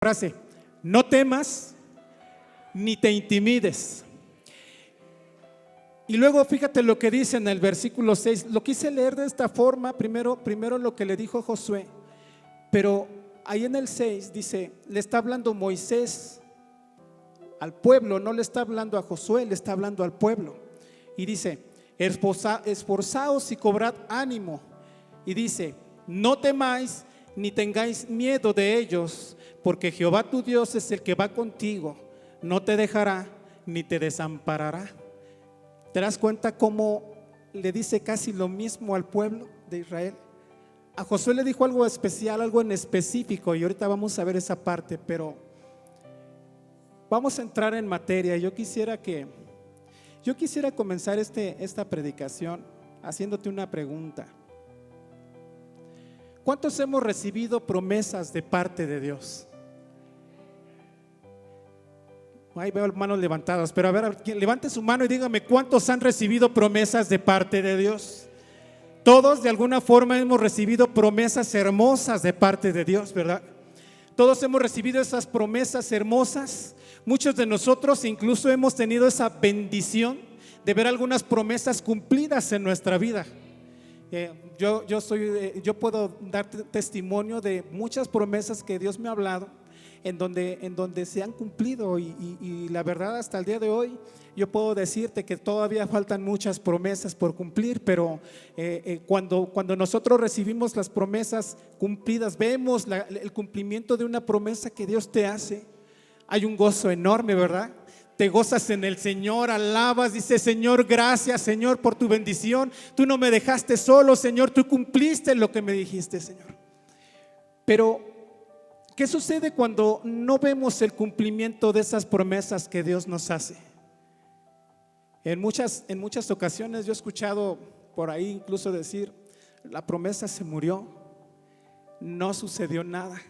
Frase: no temas ni te intimides. Y luego fíjate lo que dice en el versículo 6. Lo quise leer de esta forma, primero lo que le dijo Josué, pero ahí en el 6 dice, le está hablando Moisés al pueblo, no le está hablando a Josué, le está hablando al pueblo. Y dice: esforzaos y cobrad ánimo. Y dice: no temáis ni tengáis miedo de ellos, porque Jehová tu Dios es el que va contigo, no te dejará ni te desamparará. ¿Te das cuenta cómo le dice casi lo mismo al pueblo de Israel? A Josué le dijo algo especial, algo en específico, y ahorita vamos a ver esa parte, pero vamos a entrar en materia. Yo quisiera comenzar esta predicación haciéndote una pregunta. ¿Cuántos hemos recibido promesas de parte de Dios? Ahí veo manos levantadas, pero a ver, levante su mano y dígame cuántos han recibido promesas de parte de Dios. Todos de alguna forma hemos recibido promesas hermosas de parte de Dios, ¿verdad? Todos hemos recibido esas promesas hermosas. Muchos de nosotros incluso hemos tenido esa bendición de ver algunas promesas cumplidas en nuestra vida. Yo puedo dar testimonio de muchas promesas que Dios me ha hablado, en donde se han cumplido, y la verdad, hasta el día de hoy yo puedo decirte que todavía faltan muchas promesas por cumplir, pero cuando nosotros recibimos las promesas cumplidas, vemos el cumplimiento de una promesa que Dios te hace, hay un gozo enorme, ¿verdad? Te gozas en el Señor, alabas, dices: Señor, gracias, Señor, por tu bendición. Tú no me dejaste solo, Señor, tú cumpliste lo que me dijiste, Señor. Pero ¿qué sucede cuando no vemos el cumplimiento de esas promesas que Dios nos hace? En muchas ocasiones yo he escuchado por ahí incluso decir: la promesa se murió, no sucedió nada,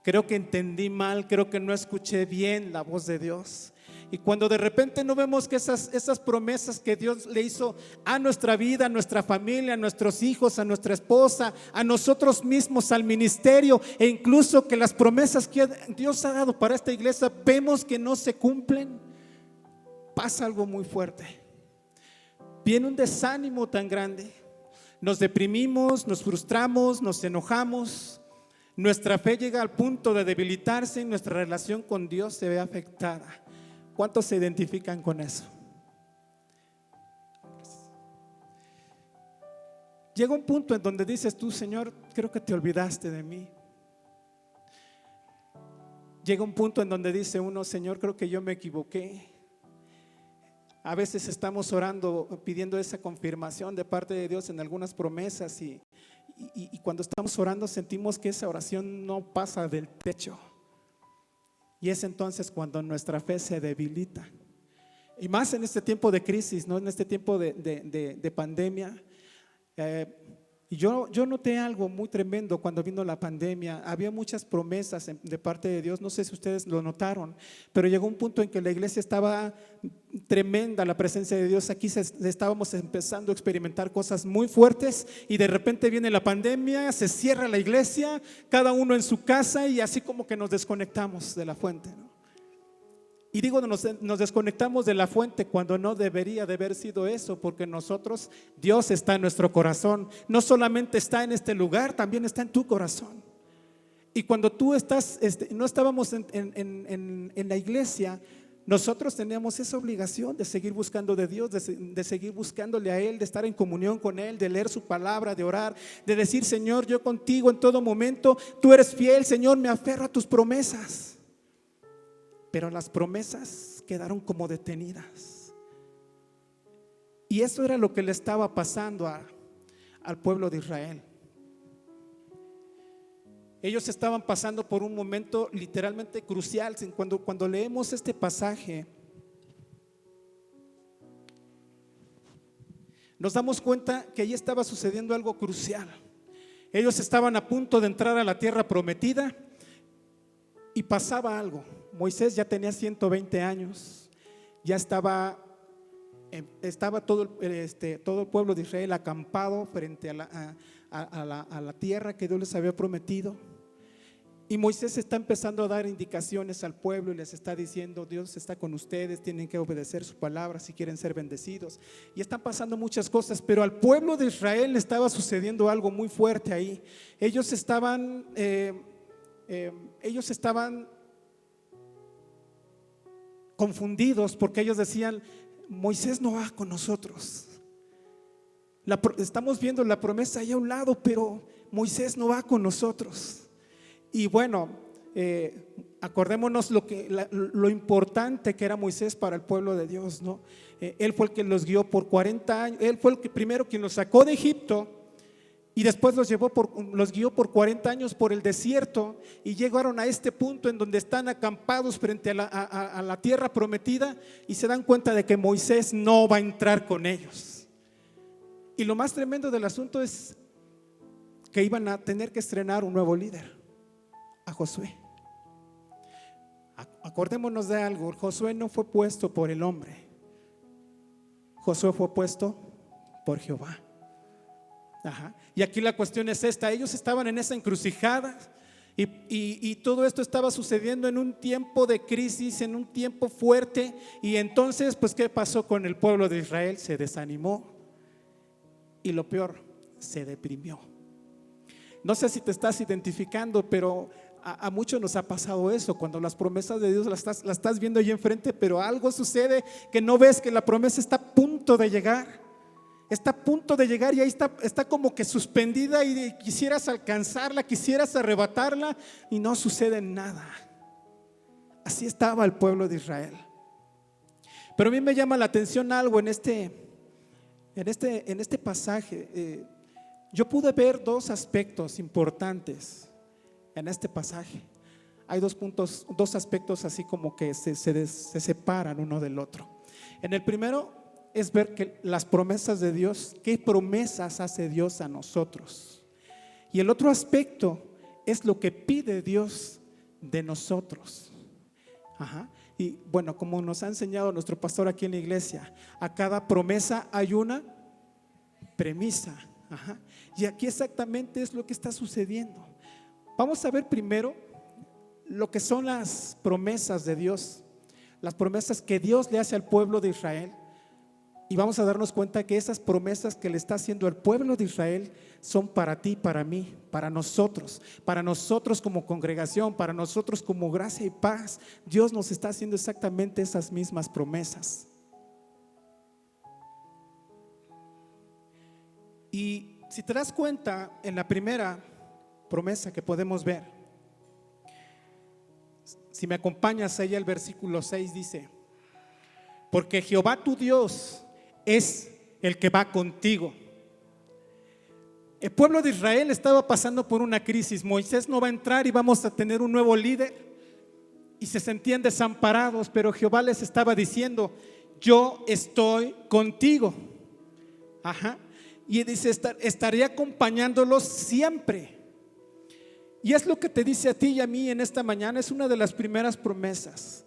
creo que entendí mal, creo que no escuché bien la voz de Dios. Y cuando de repente no vemos que esas promesas que Dios le hizo a nuestra vida, a nuestra familia, a nuestros hijos, a nuestra esposa, a nosotros mismos, al ministerio, e incluso que las promesas que Dios ha dado para esta iglesia, vemos que no se cumplen, pasa algo muy fuerte. Viene un desánimo tan grande, nos deprimimos, nos frustramos, nos enojamos, nuestra fe llega al punto de debilitarse y nuestra relación con Dios se ve afectada. ¿Cuántos se identifican con eso? Llega un punto en donde dices tú: Señor, creo que te olvidaste de mí. Llega un punto en donde dice uno: Señor, creo que yo me equivoqué. A veces estamos orando, pidiendo esa confirmación de parte de Dios en algunas promesas, y cuando estamos orando sentimos que esa oración no pasa del techo. Y es entonces cuando nuestra fe se debilita. Y más en este tiempo de crisis, ¿no? En este tiempo de pandemia. Y yo noté algo muy tremendo cuando vino la pandemia. Había muchas promesas de parte de Dios. No sé si ustedes lo notaron, pero llegó un punto en que la iglesia estaba tremenda, la presencia de Dios. Aquí estábamos empezando a experimentar cosas muy fuertes, y de repente viene la pandemia, se cierra la iglesia, cada uno en su casa, y así como que nos desconectamos de la fuente, ¿no? Y digo, nos desconectamos de la fuente cuando no debería de haber sido eso, porque nosotros, Dios está en nuestro corazón. No solamente está en este lugar, también está en tu corazón. Y cuando tú no estábamos en la iglesia, nosotros teníamos esa obligación de seguir buscando de Dios, de seguir buscándole a Él, de estar en comunión con Él, de leer su palabra, de orar, de decir: Señor, yo contigo en todo momento, tú eres fiel, Señor, me aferro a tus promesas. Pero las promesas quedaron como detenidas. Y eso era lo que le estaba pasando al pueblo de Israel. Ellos estaban pasando por un momento literalmente crucial. Cuando leemos este pasaje, nos damos cuenta que allí estaba sucediendo algo crucial. Ellos estaban a punto de entrar a la tierra prometida, y pasaba algo. Moisés ya tenía 120 años, ya estaba todo el pueblo de Israel acampado frente a la tierra que Dios les había prometido. Y Moisés está empezando a dar indicaciones al pueblo y les está diciendo: Dios está con ustedes, tienen que obedecer su palabra si quieren ser bendecidos. Y están pasando muchas cosas, pero al pueblo de Israel le estaba sucediendo algo muy fuerte ahí. Ellos estaban confundidos porque ellos decían: Moisés no va con nosotros. Estamos viendo la promesa ahí a un lado, pero Moisés no va con nosotros. Y bueno, acordémonos lo importante que era Moisés para el pueblo de Dios, ¿no? Él fue el que los guió por 40 años. Él fue el que primero quien los sacó de Egipto y después los guió por 40 años por el desierto, y llegaron a este punto en donde están acampados frente a la tierra prometida, y se dan cuenta de que Moisés no va a entrar con ellos. Y lo más tremendo del asunto es que iban a tener que estrenar un nuevo líder, a Josué. Acordémonos de algo: Josué no fue puesto por el hombre, Josué fue puesto por Jehová. Y aquí la cuestión es esta: ellos estaban en esa encrucijada y todo esto estaba sucediendo en un tiempo de crisis, en un tiempo fuerte. Y entonces, pues, ¿qué pasó con el pueblo de Israel? Se desanimó y lo peor, se deprimió. No sé si te estás identificando, pero a muchos nos ha pasado eso. Cuando las promesas de Dios las estás viendo ahí enfrente, pero algo sucede que no ves, que la promesa está a punto de llegar. Está a punto de llegar y ahí está como que suspendida, y quisieras alcanzarla, quisieras arrebatarla, y no sucede nada. Así estaba el pueblo de Israel. Pero a mí me llama la atención algo en este pasaje. Yo pude ver dos aspectos importantes en este pasaje. Hay dos aspectos así como que se separan uno del otro. En el primero es ver que las promesas de Dios, qué promesas hace Dios a nosotros. Y el otro aspecto es lo que pide Dios de nosotros. Y bueno, como nos ha enseñado nuestro pastor aquí en la iglesia, a cada promesa hay una premisa. Y aquí exactamente es lo que está sucediendo. Vamos a ver primero lo que son las promesas de Dios, las promesas que Dios le hace al pueblo de Israel. Y vamos a darnos cuenta que esas promesas que le está haciendo al pueblo de Israel son para ti, para mí, para nosotros como congregación, para nosotros como Gracia y Paz. Dios nos está haciendo exactamente esas mismas promesas. Y si te das cuenta, en la primera promesa que podemos ver, si me acompañas ahí al versículo 6, dice: porque Jehová tu Dios es el que va contigo. El pueblo de Israel estaba pasando por una crisis. Moisés no va a entrar y vamos a tener un nuevo líder, y se sentían desamparados, pero Jehová les estaba diciendo: yo estoy contigo. Y dice: estaré acompañándolos siempre. Y es lo que te dice a ti y a mí en esta mañana. Es una de las primeras promesas.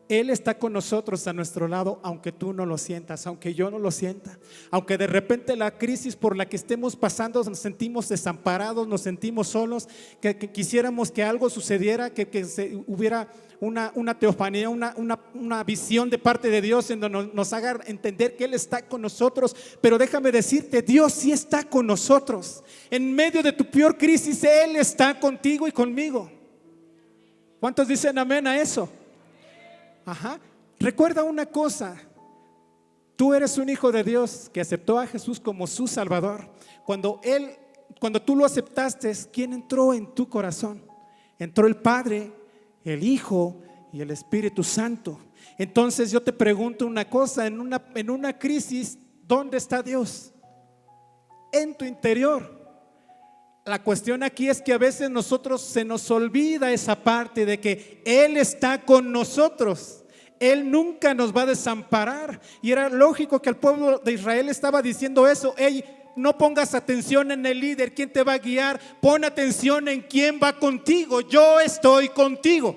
Él está con nosotros a nuestro lado, aunque tú no lo sientas, aunque yo no lo sienta, aunque de repente la crisis por la que estemos pasando nos sentimos desamparados, nos sentimos solos, que quisiéramos que algo sucediera, que hubiera una teofanía, una visión de parte de Dios en donde nos haga entender que Él está con nosotros. Pero déjame decirte, Dios sí está con nosotros. En medio de tu peor crisis, Él está contigo y conmigo. ¿Cuántos dicen amén a eso? Recuerda una cosa: tú eres un hijo de Dios que aceptó a Jesús como su Salvador. Cuando tú lo aceptaste, ¿quién entró en tu corazón? Entró el Padre, el Hijo y el Espíritu Santo. Entonces yo te pregunto una cosa: en una crisis, ¿dónde está Dios? En tu interior. La cuestión aquí es que a veces nosotros se nos olvida esa parte de que Él está con nosotros. Él nunca nos va a desamparar. Y era lógico que el pueblo de Israel estaba diciendo eso: hey, no pongas atención en el líder, quién te va a guiar, pon atención en quién va contigo. Yo estoy contigo.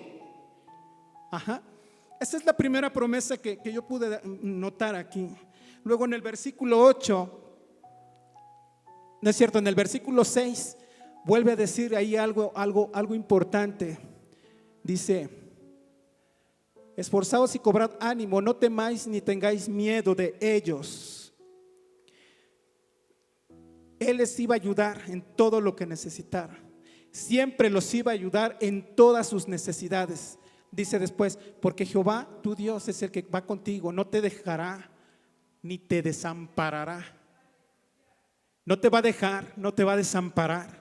Esa es la primera promesa que yo pude notar aquí. Luego en el versículo 8, no es cierto, en el versículo 6, vuelve a decir ahí algo importante. Dice: esforzaos y cobrad ánimo, no temáis ni tengáis miedo de ellos. Él les iba a ayudar en todo lo que necesitara. Siempre los iba a ayudar en todas sus necesidades. Dice después: porque Jehová tu Dios es el que va contigo, no te dejará ni te desamparará. No te va a dejar, no te va a desamparar.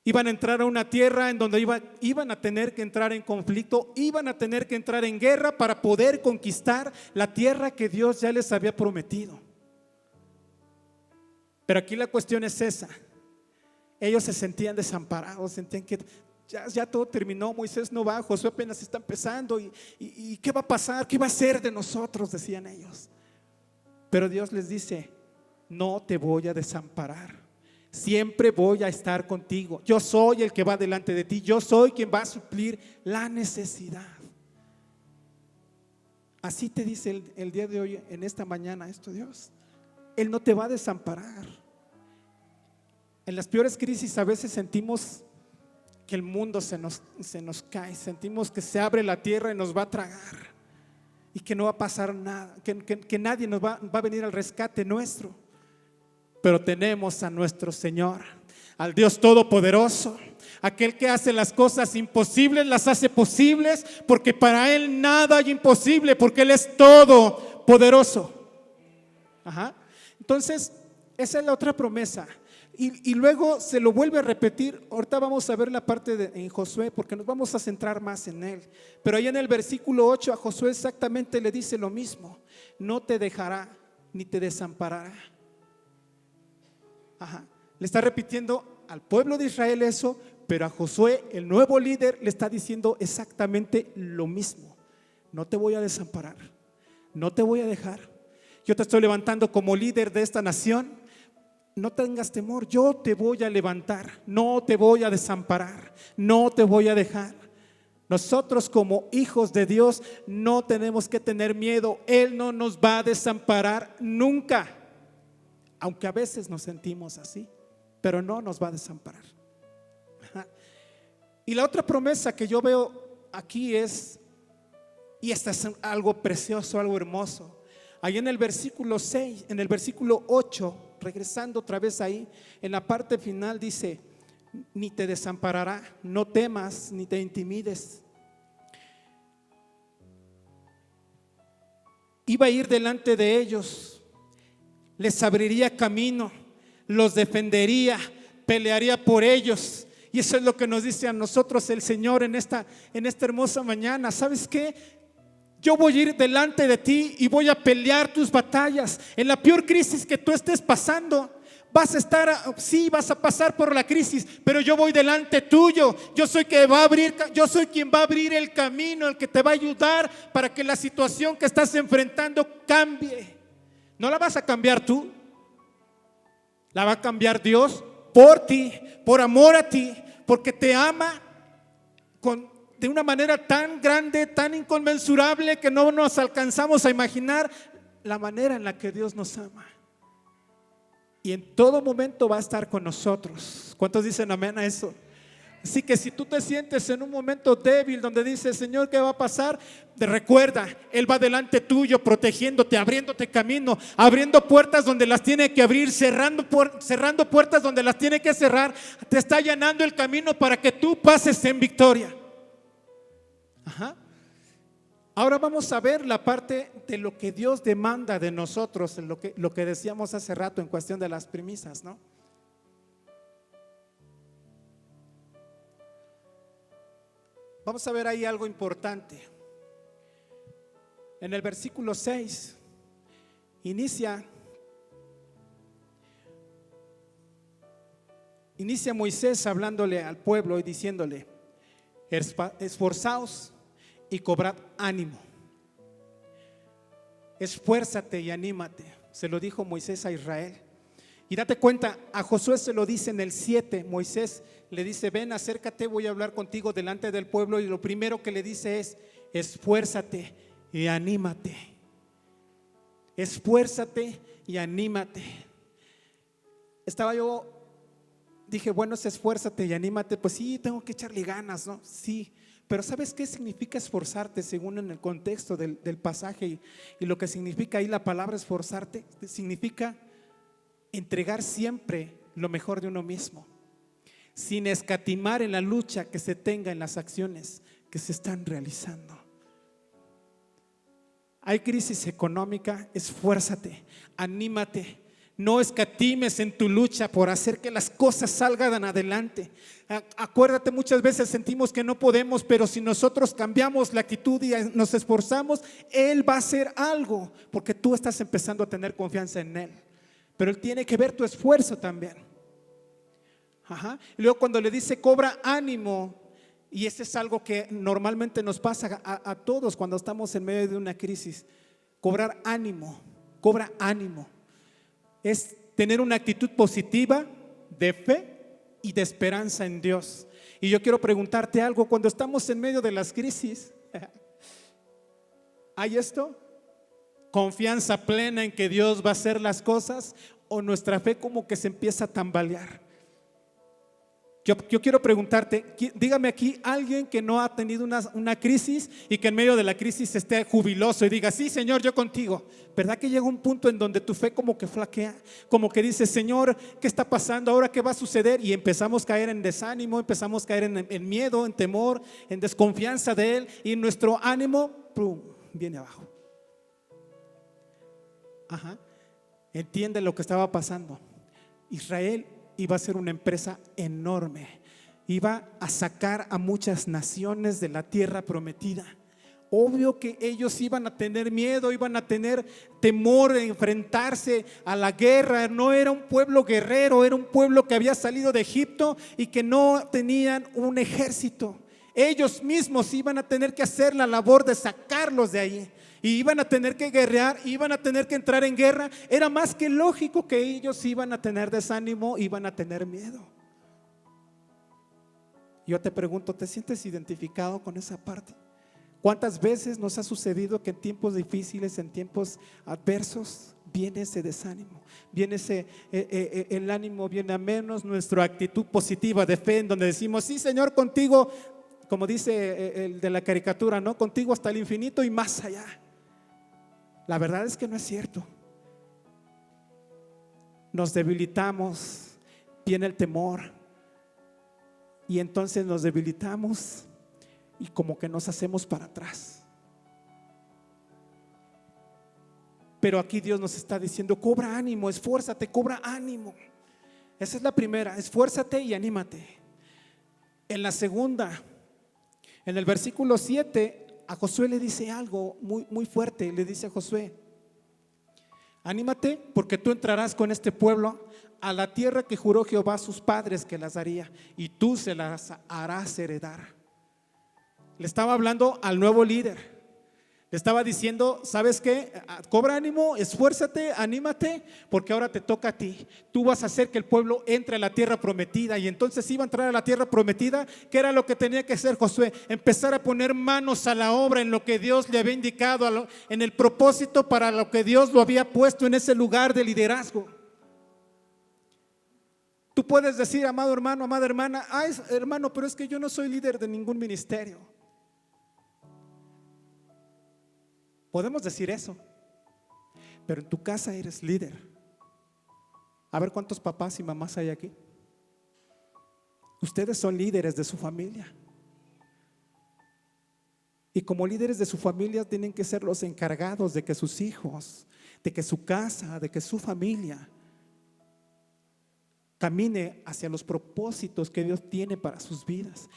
Iban a entrar a una tierra en donde iban a tener que entrar en conflicto, iban a tener que entrar en guerra para poder conquistar la tierra que Dios ya les había prometido. Pero aquí la cuestión es esa: ellos se sentían desamparados, sentían que ya todo terminó, Moisés no va, Josué apenas está empezando y ¿qué va a pasar? ¿Qué va a ser de nosotros?, decían ellos. Pero Dios les dice: no te voy a desamparar, siempre voy a estar contigo. Yo soy el que va delante de ti, yo soy quien va a suplir la necesidad. Así te dice el día de hoy, en esta mañana, esto Dios. Él no te va a desamparar. En las peores crisis a veces sentimos que el mundo se nos cae, sentimos que se abre la tierra y nos va a tragar y que no va a pasar nada, que nadie nos va a venir al rescate nuestro. Pero tenemos a nuestro Señor, al Dios Todopoderoso, aquel que hace las cosas imposibles, las hace posibles, porque para Él nada hay imposible, porque Él es todopoderoso. Entonces, esa es la otra promesa. Y luego se lo vuelve a repetir. Ahorita vamos a ver la parte en Josué, porque nos vamos a centrar más en él. Pero ahí en el versículo 8 a Josué exactamente le dice lo mismo: no te dejará ni te desamparará. Le está repitiendo al pueblo de Israel eso, pero a Josué, el nuevo líder, le está diciendo exactamente lo mismo: no te voy a desamparar, no te voy a dejar. Yo te estoy levantando como líder de esta nación. No tengas temor, yo te voy a levantar, no te voy a desamparar, no te voy a dejar. Nosotros como hijos de Dios no tenemos que tener miedo. Él no nos va a desamparar nunca, aunque a veces nos sentimos así, pero no nos va a desamparar. Y la otra promesa que yo veo aquí es, y esta es algo precioso, algo hermoso. Ahí en el versículo 6, en el versículo 8, regresando otra vez ahí, en la parte final dice: ni te desamparará, no temas ni te intimides. Iba a ir delante de ellos, les abriría camino, los defendería, pelearía por ellos. Y eso es lo que nos dice a nosotros el Señor en esta hermosa mañana. ¿Sabes qué? Yo voy a ir delante de ti y voy a pelear tus batallas. En la peor crisis que tú estés pasando, vas a pasar por la crisis, pero yo voy delante tuyo. Yo soy quien va a abrir el camino, el que te va a ayudar para que la situación que estás enfrentando cambie. No la vas a cambiar tú, la va a cambiar Dios por ti, por amor a ti, porque te ama de una manera tan grande, tan inconmensurable, que no nos alcanzamos a imaginar la manera en la que Dios nos ama. Y en todo momento va a estar con nosotros. ¿Cuántos dicen amén a eso? Así que si tú te sientes en un momento débil donde dices: Señor, ¿qué va a pasar? Te recuerda, Él va delante tuyo, protegiéndote, abriéndote camino, abriendo puertas donde las tiene que abrir, cerrando puertas donde las tiene que cerrar. Te está allanando el camino para que tú pases en victoria. Ahora vamos a ver la parte de lo que Dios demanda de nosotros, lo que decíamos hace rato en cuestión de las premisas, ¿no? Vamos a ver ahí algo importante. En el versículo 6 inicia Moisés hablándole al pueblo y diciéndole: esforzaos y cobrad ánimo. Esfuérzate y anímate. Se lo dijo Moisés a Israel. Y date cuenta, a Josué se lo dice en el 7. Moisés le dice: ven, acércate, voy a hablar contigo delante del pueblo. Y lo primero que le dice es: esfuérzate y anímate. Esfuérzate y anímate. Estaba yo dije, bueno, es esfuérzate y anímate. Pues sí, tengo que echarle ganas, ¿no? Sí, pero ¿sabes qué significa esforzarte según en el contexto del pasaje y lo que significa ahí la palabra esforzarte? Significa entregar siempre lo mejor de uno mismo, sin escatimar en la lucha que se tenga en las acciones que se están realizando. Hay crisis económica, esfuérzate, anímate. No escatimes en tu lucha por hacer que las cosas salgan adelante. Acuérdate, muchas veces sentimos que no podemos, pero si nosotros cambiamos la actitud y nos esforzamos, Él va a hacer algo, porque tú estás empezando a tener confianza en Él. Pero Él tiene que ver tu esfuerzo también. Ajá. Y luego cuando le dice cobra ánimo, y eso es algo que normalmente nos pasa a todos cuando estamos en medio de una crisis, cobrar ánimo, cobra ánimo. Es tener una actitud positiva de fe y de esperanza en Dios. Y yo quiero preguntarte algo, cuando estamos en medio de las crisis, ¿hay esto? ¿Confianza plena en que Dios va a hacer las cosas? ¿O nuestra fe como que se empieza a tambalear? Yo quiero preguntarte, dígame aquí alguien que no ha tenido una crisis y que en medio de la crisis esté jubiloso y diga, sí Señor, yo contigo. ¿Verdad que llega un punto en donde tu fe como que flaquea? Como que dices, Señor, ¿qué está pasando? ¿Ahora qué va a suceder? Y empezamos a caer en desánimo, empezamos a caer en miedo, en temor, en desconfianza de Él, y nuestro ánimo ¡pum!, viene abajo. Ajá. Entiende lo que estaba pasando. Israel iba a ser una empresa enorme, iba a sacar a muchas naciones de la tierra prometida. Obvio que ellos iban a tener miedo, iban a tener temor de enfrentarse a la guerra. No era un pueblo guerrero, era un pueblo que había salido de Egipto y que no tenían un ejército. Ellos mismos iban a tener que hacer la labor de sacarlos de ahí. Y iban a tener que guerrear, iban a tener que entrar en guerra. Era más que lógico que ellos iban a tener desánimo, iban a tener miedo. Yo te pregunto, ¿te sientes identificado con esa parte? ¿Cuántas veces nos ha sucedido que en tiempos difíciles, en tiempos adversos, viene ese desánimo, viene el ánimo viene a menos, nuestra actitud positiva de fe, en donde decimos, sí Señor, contigo, como dice el de la caricatura, ¿no? Contigo hasta el infinito y más allá. La verdad es que no es cierto. Nos debilitamos, viene el temor y entonces nos debilitamos y como que nos hacemos para atrás. Pero aquí Dios nos está diciendo, cobra ánimo, esfuérzate, cobra ánimo. Esa es la primera, esfuérzate y anímate. En la segunda, en el versículo 7, a Josué le dice algo muy fuerte. Le dice a Josué, anímate porque tú entrarás con este pueblo a la tierra que juró Jehová a sus padres que las daría, y tú se las harás heredar. Le estaba hablando al nuevo líder. Le estaba diciendo, ¿sabes qué? Cobra ánimo, esfuérzate, anímate, porque ahora te toca a ti. Tú vas a hacer que el pueblo entre a la tierra prometida. Y entonces iba a entrar a la tierra prometida. ¿Qué era lo que tenía que hacer Josué? Empezar a poner manos a la obra en lo que Dios le había indicado, en el propósito para lo que Dios lo había puesto en ese lugar de liderazgo. Tú puedes decir, amado hermano, amada hermana, ay hermano, pero es que yo no soy líder de ningún ministerio. Podemos decir eso, pero en tu casa eres líder. A ver cuántos papás y mamás hay aquí. Ustedes son líderes de su familia. Y como líderes de su familia tienen que ser los encargados de que sus hijos, de que su casa, de que su familia camine hacia los propósitos que Dios tiene para sus vidas.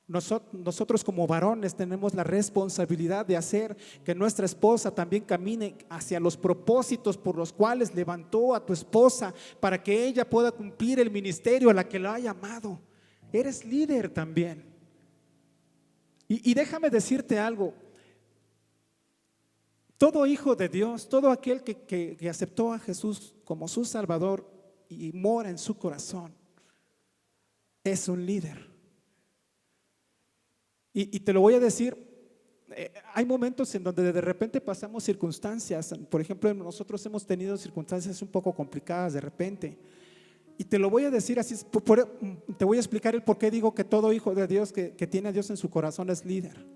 Nosotros como varones tenemos la responsabilidad de hacer que nuestra esposa también camine hacia los propósitos por los cuales levantó a tu esposa, para que ella pueda cumplir el ministerio a la que la ha llamado. Eres líder también. Y déjame decirte algo. Todo hijo de Dios, todo aquel que aceptó a Jesús como su Salvador y mora en su corazón, es un líder. Y te lo voy a decir, hay momentos en donde de repente pasamos circunstancias. Por ejemplo, nosotros hemos tenido circunstancias un poco complicadas de repente, Y te lo voy a decir así, te voy a explicar el por qué digo que todo hijo de Dios que tiene a Dios en su corazón es líder.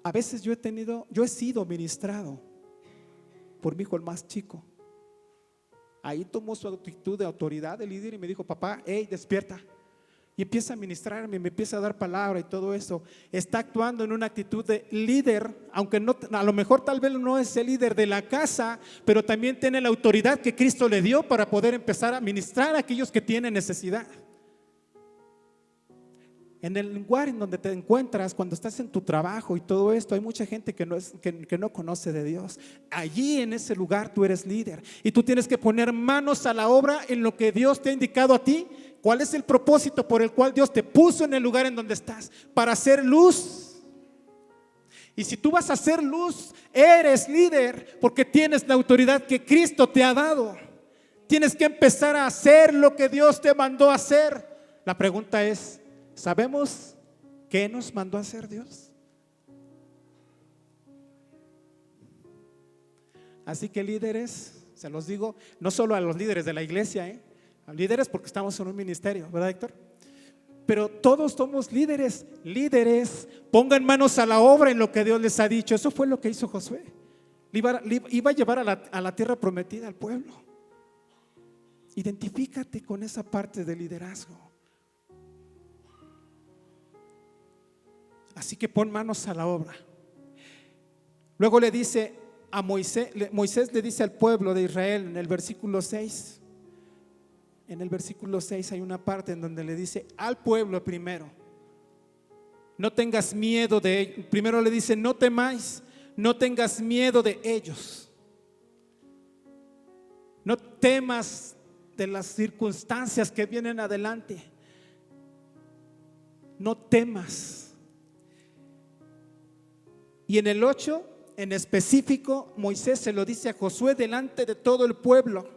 A veces yo he sido ministrado por mi hijo el más chico. Ahí tomó su actitud de autoridad de líder y me dijo: papá, hey, despierta. Y empieza a ministrarme, me empieza a dar palabra y todo eso. Está actuando en una actitud de líder, aunque no, a lo mejor tal vez no es el líder de la casa, pero también tiene la autoridad que Cristo le dio para poder empezar a ministrar a aquellos que tienen necesidad. En el lugar en donde te encuentras, cuando estás en tu trabajo y todo esto, hay mucha gente que no conoce de Dios. Allí en ese lugar tú eres líder y tú tienes que poner manos a la obra en lo que Dios te ha indicado a ti. ¿Cuál es el propósito por el cual Dios te puso en el lugar en donde estás? Para hacer luz. Y si tú vas a hacer luz, eres líder porque tienes la autoridad que Cristo te ha dado. Tienes que empezar a hacer lo que Dios te mandó a hacer. La pregunta es: ¿sabemos qué nos mandó a hacer Dios? Así que líderes, se los digo, no solo a los líderes de la iglesia, a líderes porque estamos en un ministerio, ¿verdad, Héctor? Pero todos somos líderes. Líderes, pongan manos a la obra en lo que Dios les ha dicho. Eso fue lo que hizo Josué. Iba a llevar a la tierra prometida al pueblo. Identifícate con esa parte de liderazgo. Así que pon manos a la obra. Luego le dice a Moisés le dice al pueblo de Israel en el versículo 6. En el versículo 6 hay una parte en donde le dice al pueblo primero: no tengas miedo de ellos. Primero le dice: no temáis, no tengas miedo de ellos. No temas de las circunstancias que vienen adelante. No temas. Y en el 8, en específico, Moisés se lo dice a Josué delante de todo el pueblo.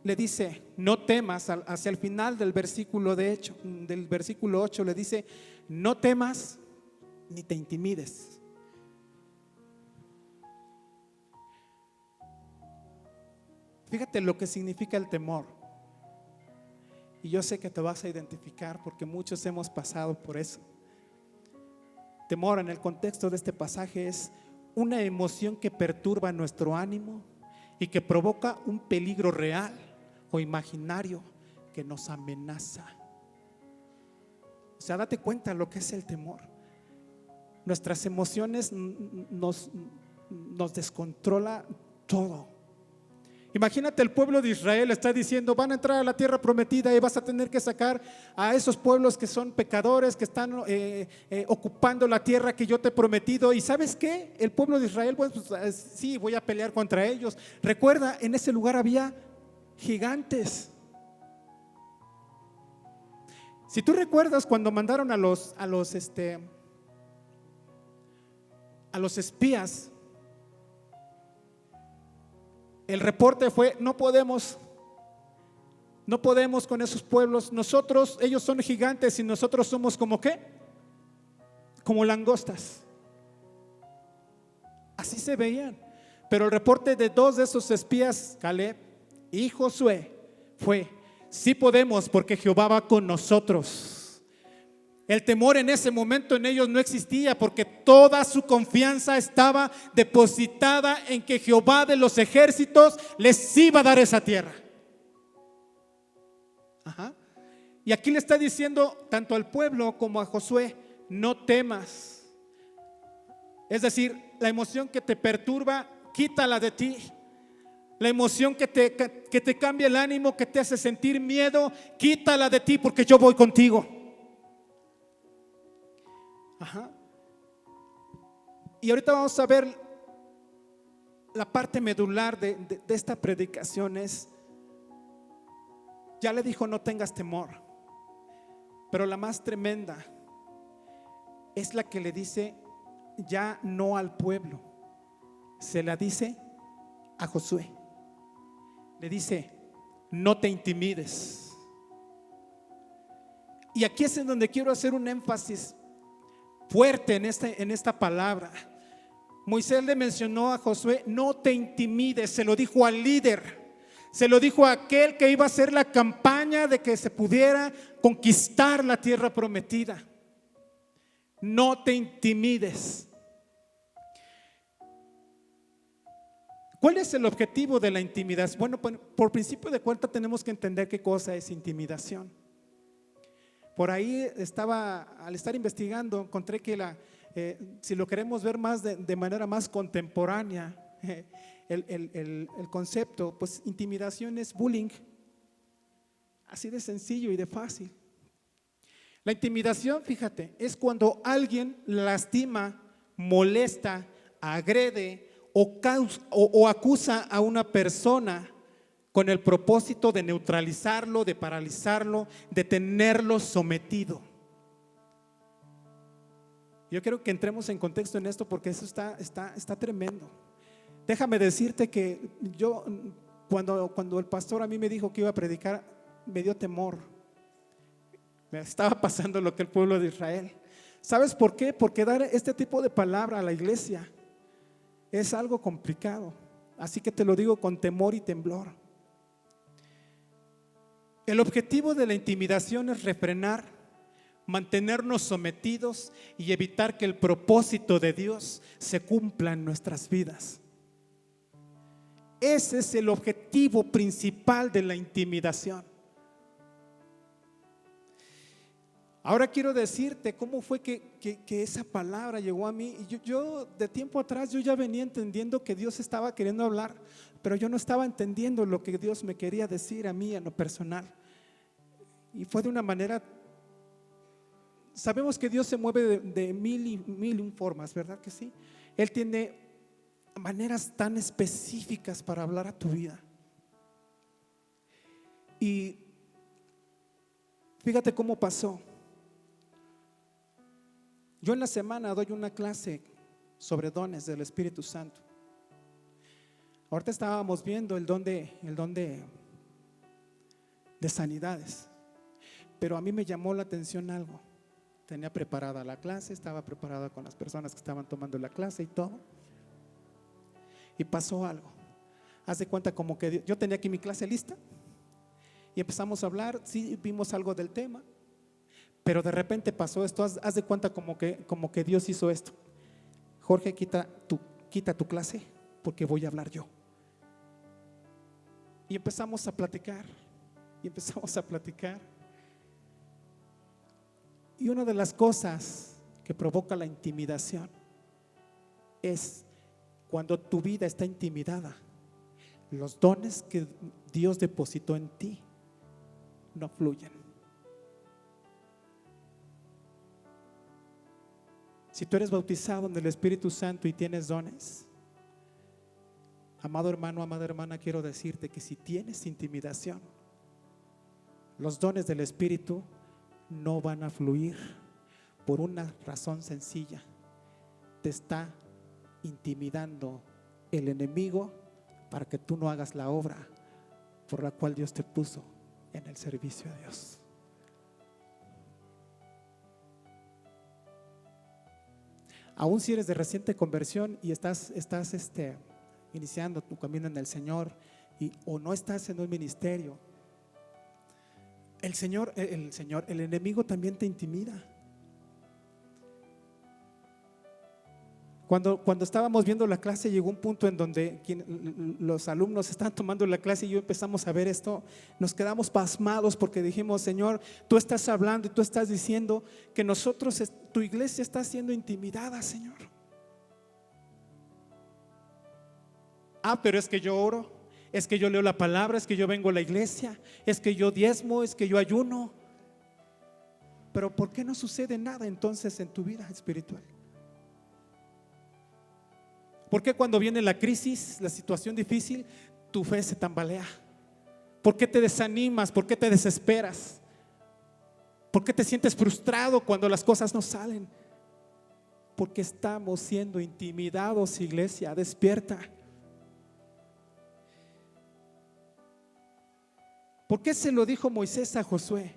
Le dice: no temas. Hacia el final del versículo del versículo 8 le dice: no temas ni te intimides. Fíjate lo que significa el temor. Y yo sé que te vas a identificar porque muchos hemos pasado por eso. Temor en el contexto de este pasaje es una emoción que perturba nuestro ánimo y que provoca un peligro real o imaginario que nos amenaza. O sea, date cuenta lo que es el temor. Nuestras emociones nos descontrola todo. Imagínate, el pueblo de Israel está diciendo: van a entrar a la tierra prometida y vas a tener que sacar a esos pueblos que son pecadores, que están ocupando la tierra que yo te he prometido. ¿Y sabes qué? El pueblo de Israel, pues sí, voy a pelear contra ellos. Recuerda, en ese lugar había gigantes. Si tú recuerdas cuando mandaron a los espías, el reporte fue: no podemos con esos pueblos. Ellos son gigantes y nosotros somos como ¿qué? Como langostas. Así se veían. Pero el reporte de dos de esos espías, Caleb y Josué, fue: sí podemos porque Jehová va con nosotros. El temor en ese momento en ellos no existía porque toda su confianza estaba depositada en que Jehová de los ejércitos les iba a dar esa tierra. Ajá. Y aquí le está diciendo tanto al pueblo como a Josué: no temas. Es decir, la emoción que te perturba, quítala de ti. La emoción que te cambia el ánimo, que te hace sentir miedo, quítala de ti porque yo voy contigo. Ajá. Y ahorita vamos a ver la parte medular de esta predicación. Ya le dijo: no tengas temor, pero la más tremenda es la que le dice ya no al pueblo, se la dice a Josué. Le dice: no te intimides. Y aquí es en donde quiero hacer un énfasis fuerte en esta palabra. Moisés le mencionó a Josué: no te intimides. Se lo dijo al líder, se lo dijo a aquel que iba a hacer la campaña de que se pudiera conquistar la tierra prometida. No te intimides. ¿Cuál es el objetivo de la intimidación? Bueno, por principio de cuenta tenemos que entender qué cosa es intimidación. Por ahí al estar investigando, encontré que si lo queremos ver más de manera más contemporánea, el concepto, pues intimidación es bullying. Así de sencillo y de fácil. La intimidación, fíjate, es cuando alguien lastima, molesta, agrede o acusa a una persona con el propósito de neutralizarlo, de paralizarlo, de tenerlo sometido. Yo quiero que entremos en contexto en esto, porque eso está tremendo. Déjame decirte que yo, cuando el pastor a mí me dijo que iba a predicar, me dio temor. Me estaba pasando lo que el pueblo de Israel. ¿Sabes por qué? Porque dar este tipo de palabra a la iglesia es algo complicado. Así que te lo digo con temor y temblor. El objetivo de la intimidación es refrenar, mantenernos sometidos y evitar que el propósito de Dios se cumpla en nuestras vidas. Ese es el objetivo principal de la intimidación. Ahora quiero decirte cómo fue que esa palabra llegó a mí. Yo de tiempo atrás yo ya venía entendiendo que Dios estaba queriendo hablar, pero yo no estaba entendiendo lo que Dios me quería decir a mí en lo personal. Y fue de una manera, sabemos que Dios se mueve de mil y formas, ¿verdad que sí? Él tiene maneras tan específicas para hablar a tu vida. Y fíjate cómo pasó. Yo en la semana doy una clase sobre dones del Espíritu Santo. Ahorita estábamos viendo el don de sanidades, pero a mí me llamó la atención algo. Tenía preparada la clase, estaba preparada con las personas que estaban tomando la clase y todo. Y pasó algo. Haz de cuenta como que yo tenía aquí mi clase lista y empezamos a hablar. Sí, vimos algo del tema, pero de repente pasó esto. Haz de cuenta como que Dios hizo esto. Jorge, quita tu clase porque voy a hablar yo. Y empezamos a platicar. Y una de las cosas que provoca la intimidación es cuando tu vida está intimidada. Los dones que Dios depositó en ti no fluyen. Si tú eres bautizado en el Espíritu Santo y tienes dones, amado hermano, amada hermana, quiero decirte que si tienes intimidación, los dones del Espíritu no van a fluir por una razón sencilla. Te está intimidando el enemigo para que tú no hagas la obra por la cual Dios te puso en el servicio a Dios. Aún si eres de reciente conversión y estás iniciando tu camino en el Señor o no estás en un ministerio, el enemigo también te intimida. Cuando estábamos viendo la clase, llegó un punto en donde los alumnos estaban tomando la clase y yo empezamos a ver esto. Nos quedamos pasmados porque dijimos: Señor, tú estás hablando y tú estás diciendo que tu iglesia está siendo intimidada, Señor. Pero es que yo oro, es que yo leo la palabra, es que yo vengo a la iglesia, es que yo diezmo, es que yo ayuno. Pero ¿por qué no sucede nada entonces en tu vida espiritual? ¿Por qué cuando viene la crisis, la situación difícil, tu fe se tambalea? ¿Por qué te desanimas? ¿Por qué te desesperas? ¿Por qué te sientes frustrado cuando las cosas no salen? Porque estamos siendo intimidados, iglesia, despierta. ¿Por qué se lo dijo Moisés a Josué?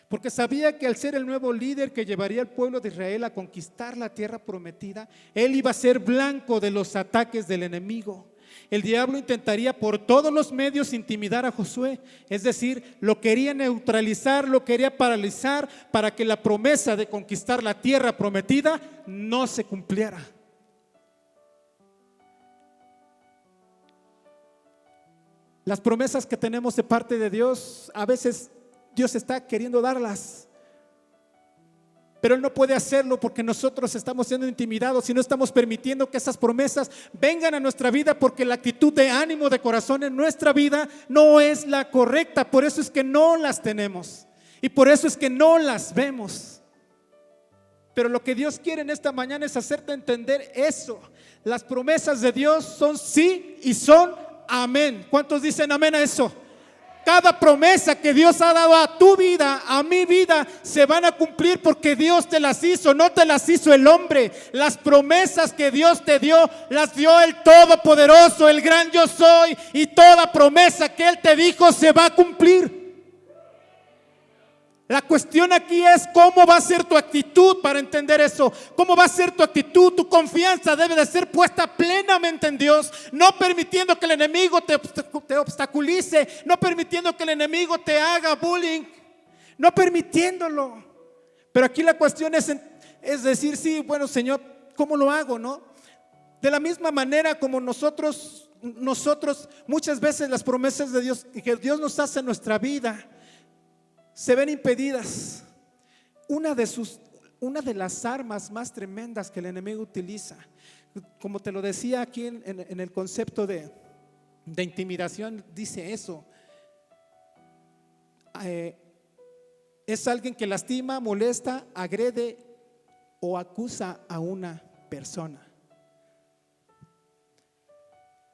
porque sabía que al ser el nuevo líder que llevaría al pueblo de Israel a conquistar la tierra prometida, él iba a ser blanco de los ataques del enemigo. El diablo intentaría por todos los medios intimidar a Josué, es decir, lo quería neutralizar, lo quería paralizar para que la promesa de conquistar la tierra prometida no se cumpliera. Las promesas que tenemos de parte de Dios, a veces Dios está queriendo darlas, pero Él no puede hacerlo porque nosotros estamos siendo intimidados y no estamos permitiendo que esas promesas vengan a nuestra vida, porque la actitud de ánimo, de corazón en nuestra vida no es la correcta. Por eso es que no las tenemos y por eso es que no las vemos. Pero lo que Dios quiere en esta mañana es hacerte entender eso. Las promesas de Dios son sí y son amén. ¿Cuántos dicen amén a eso? Cada promesa que Dios ha dado a tu vida, a mi vida, se van a cumplir porque Dios te las hizo, no te las hizo el hombre. Las promesas que Dios te dio, las dio el Todopoderoso, el gran yo soy, y toda promesa que Él te dijo se va a cumplir. La cuestión aquí es cómo va a ser tu actitud para entender eso. Cómo va a ser tu actitud. Tu confianza debe de ser puesta plenamente en Dios, no permitiendo que el enemigo te obstaculice, no permitiendo que el enemigo te haga bullying, no permitiéndolo. Pero aquí la cuestión es decir, sí, bueno, Señor, ¿cómo lo hago, no? De la misma manera como nosotros muchas veces las promesas de Dios que Dios nos hace en nuestra vida se ven impedidas. Una de las armas más tremendas que el enemigo utiliza, como te lo decía aquí en el concepto de intimidación, dice eso. Es alguien que lastima, molesta, agrede o acusa a una persona.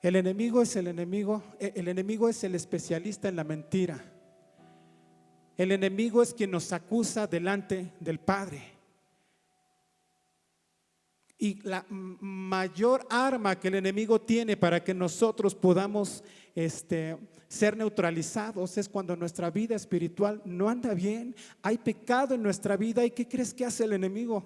El enemigo es el especialista en la mentira. El enemigo es quien nos acusa delante del Padre. Y la mayor arma que el enemigo tiene para que nosotros podamos ser neutralizados es cuando nuestra vida espiritual no anda bien, hay pecado en nuestra vida. ¿Y qué crees que hace el enemigo?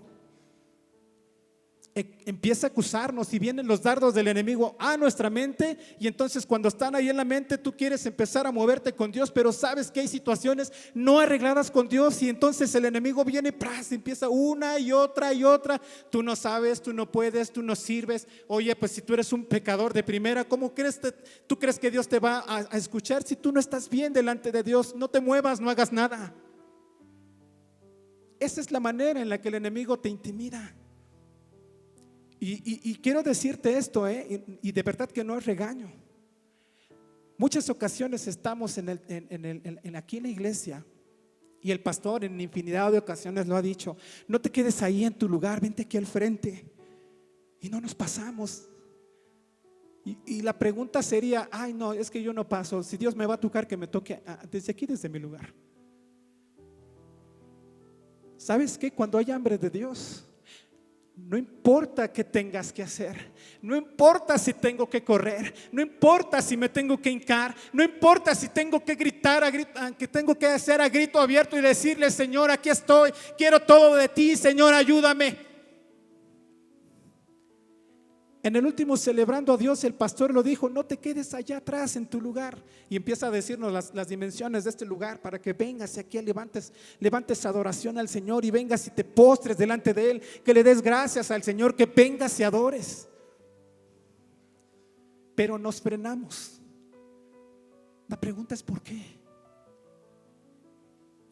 Empieza a acusarnos y vienen los dardos del enemigo a nuestra mente, y entonces cuando están ahí en la mente tú quieres empezar a moverte con Dios, pero sabes que hay situaciones no arregladas con Dios, y entonces el enemigo viene, empieza una y otra y otra. Tú no sabes, tú no puedes, tú no sirves. Oye, pues si tú eres un pecador de primera, ¿cómo tú crees que Dios te va a escuchar si tú no estás bien delante de Dios? No te muevas, no hagas nada. Esa es la manera en la que el enemigo te intimida. Y quiero decirte esto, y de verdad que no es regaño. Muchas ocasiones estamos aquí en la iglesia, y el pastor en infinidad de ocasiones lo ha dicho: no te quedes ahí en tu lugar, vente aquí al frente. Y no nos pasamos. Y la pregunta sería: ay, no, es que yo no paso. Si Dios me va a tocar, que me toque desde aquí, desde mi lugar. ¿Sabes qué? Cuando hay hambre de Dios, no importa qué tengas que hacer, no importa si tengo que correr, no importa si me tengo que hincar, no importa si tengo que gritar, que tengo que hacer a grito abierto y decirle: Señor, aquí estoy, quiero todo de ti, Señor, ayúdame. En el último Celebrando a Dios, el pastor lo dijo: no te quedes allá atrás en tu lugar. Y empieza a decirnos las dimensiones de este lugar para que vengas y aquí levantes adoración al Señor, y vengas y te postres delante de Él, que le des gracias al Señor, que vengas y adores. Pero nos frenamos. La pregunta es: ¿por qué?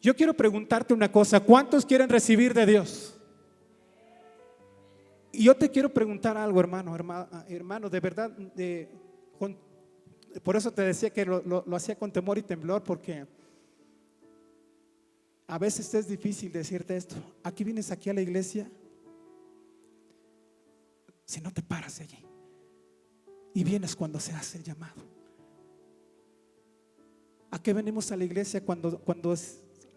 Yo quiero preguntarte una cosa: ¿cuántos quieren recibir de Dios? Y yo te quiero preguntar algo, hermano, de verdad, por eso te decía que lo hacía con temor y temblor, porque a veces es difícil decirte esto. Aquí vienes aquí a la iglesia, si no te paras de allí y vienes cuando se hace el llamado. ¿A qué venimos a la iglesia? Cuando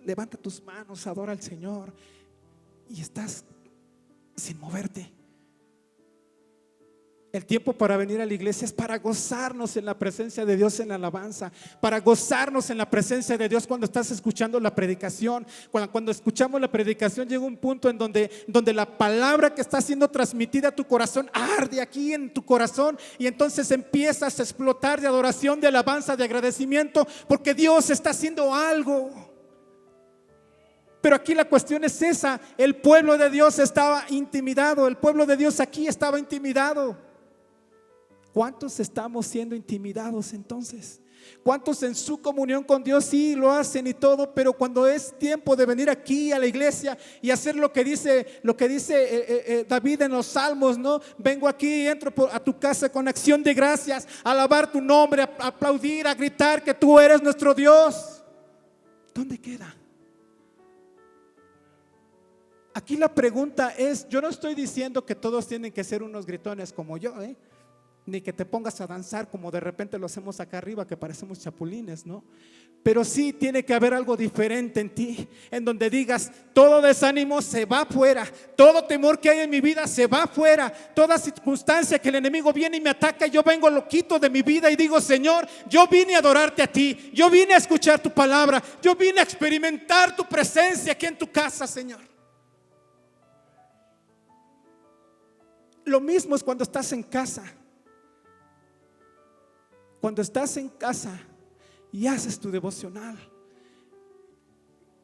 levanta tus manos, adora al Señor y estás sin moverte. El tiempo para venir a la iglesia es para gozarnos en la presencia de Dios en la alabanza, para gozarnos en la presencia de Dios cuando estás escuchando la predicación. Cuando escuchamos la predicación llega un punto en donde la palabra que está siendo transmitida a tu corazón arde aquí en tu corazón, y entonces empiezas a explotar de adoración, de alabanza, de agradecimiento, porque Dios está haciendo algo. Pero aquí la cuestión es esa: el pueblo de Dios estaba intimidado, el pueblo de Dios aquí estaba intimidado. ¿Cuántos estamos siendo intimidados entonces? ¿Cuántos en su comunión con Dios sí lo hacen y todo, pero cuando es tiempo de venir aquí a la iglesia y hacer lo que dice David en los Salmos, ¿no? Vengo aquí, entro a tu casa con acción de gracias, a alabar tu nombre, a aplaudir, a gritar que tú eres nuestro Dios. ¿Dónde queda? Aquí la pregunta es: yo no estoy diciendo que todos tienen que ser unos gritones como yo, ni que te pongas a danzar como de repente lo hacemos acá arriba, que parecemos chapulines, ¿no? Pero sí tiene que haber algo diferente en ti, en donde digas: todo desánimo se va afuera, todo temor que hay en mi vida se va afuera, toda circunstancia que el enemigo viene y me ataca, yo vengo, lo quito de mi vida y digo: Señor, yo vine a adorarte a ti, yo vine a escuchar tu palabra, yo vine a experimentar tu presencia aquí en tu casa, Señor. Lo mismo es cuando estás en casa. Cuando estás en casa y haces tu devocional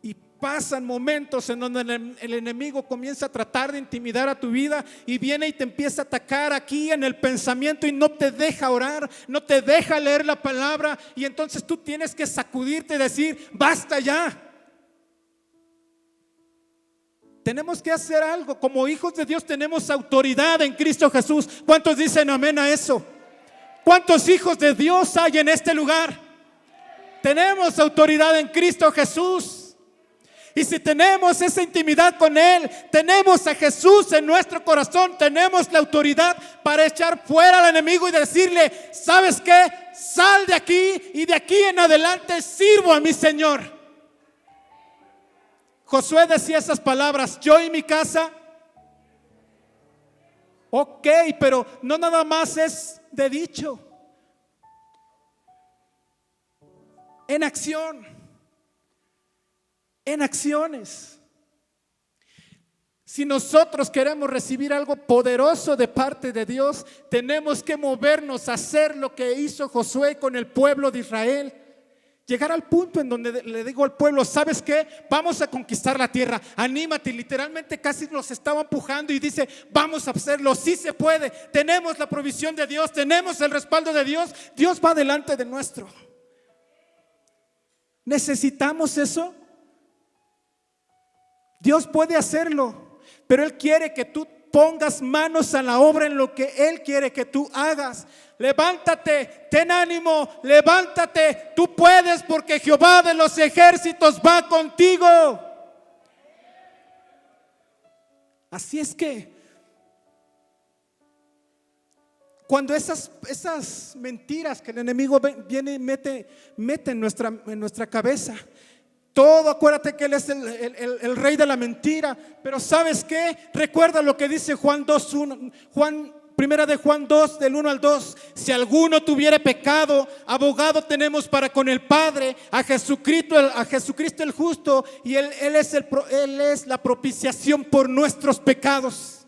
y pasan momentos en donde el enemigo comienza a tratar de intimidar a tu vida y viene y te empieza a atacar aquí en el pensamiento y no te deja orar, no te deja leer la palabra, y entonces tú tienes que sacudirte y decir: basta ya. Tenemos que hacer algo. Como hijos de Dios tenemos autoridad en Cristo Jesús. ¿Cuántos dicen amén a eso? ¿Cuántos hijos de Dios hay en este lugar? Tenemos autoridad en Cristo Jesús. Y si tenemos esa intimidad con Él, tenemos a Jesús en nuestro corazón, tenemos la autoridad para echar fuera al enemigo y decirle: ¿sabes qué? Sal de aquí, y de aquí en adelante sirvo a mi Señor. Josué decía esas palabras: yo y mi casa. Ok, pero no nada más es de dicho, en acción, en acciones. Si nosotros queremos recibir algo poderoso de parte de Dios, tenemos que movernos a hacer lo que hizo Josué con el pueblo de Israel. Llegar al punto en donde le digo al pueblo: ¿sabes qué? Vamos a conquistar la tierra, anímate. Literalmente casi los estaba empujando y dice: vamos a hacerlo, sí se puede. Tenemos la provisión de Dios, tenemos el respaldo de Dios. Dios va delante de nuestro. ¿Necesitamos eso? Dios puede hacerlo, pero Él quiere que tú pongas manos a la obra en lo que Él quiere que tú hagas. Levántate, ten ánimo, levántate, tú puedes, porque Jehová de los ejércitos va contigo. Así es que cuando esas mentiras que el enemigo viene y mete en nuestra cabeza, todo, acuérdate que Él es el rey de la mentira. Pero ¿sabes qué? Recuerda lo que dice Juan 2:1. Primera de Juan 2, del 1 al 2. Si alguno tuviere pecado, abogado tenemos para con el Padre, a Jesucristo el justo, y Él es la propiciación por nuestros pecados.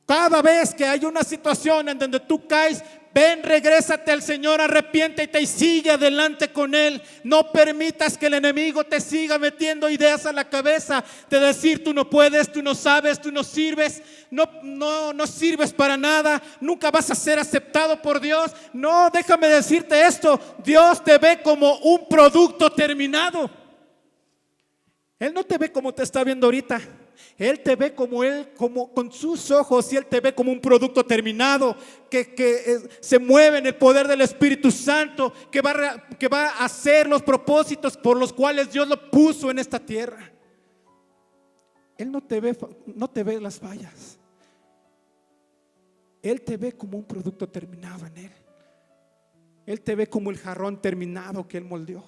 Cada vez que hay una situación en donde tú caes, ven, regrésate al Señor, arrepiéntete y sigue adelante con Él. No permitas que el enemigo te siga metiendo ideas a la cabeza de decir: tú no puedes, tú no sabes, tú no sirves, no sirves para nada, nunca vas a ser aceptado por Dios. No, déjame decirte esto: Dios te ve como un producto terminado. Él no te ve como te está viendo ahorita. Él te ve como con sus ojos, y Él te ve como un producto terminado que se mueve en el poder del Espíritu Santo, que va a hacer los propósitos por los cuales Dios lo puso en esta tierra. Él no te ve las fallas. Él te ve como un producto terminado en Él. Él te ve como el jarrón terminado que Él moldeó.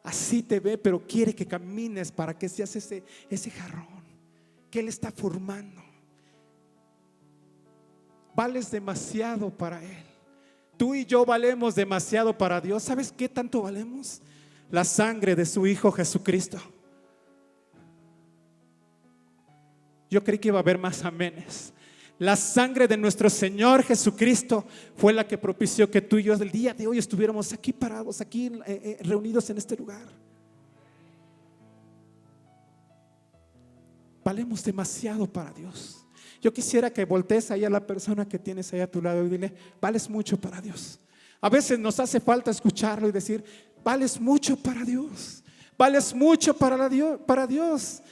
Así te ve, pero quiere que camines para que seas ese jarrón que Él está formando. Vales demasiado para Él. Tú y yo valemos demasiado para Dios. ¿Sabes qué tanto valemos? La sangre de su Hijo Jesucristo. Yo creí que iba a haber más amenes. La sangre de nuestro Señor Jesucristo fue la que propició que tú y yo el día de hoy estuviéramos aquí parados, aquí reunidos en este lugar. Valemos demasiado para Dios. Yo quisiera que voltees ahí a la persona que tienes ahí a tu lado y dile: vales mucho para Dios. A veces nos hace falta escucharlo y decir: vales mucho para Dios. Vales mucho para Dios.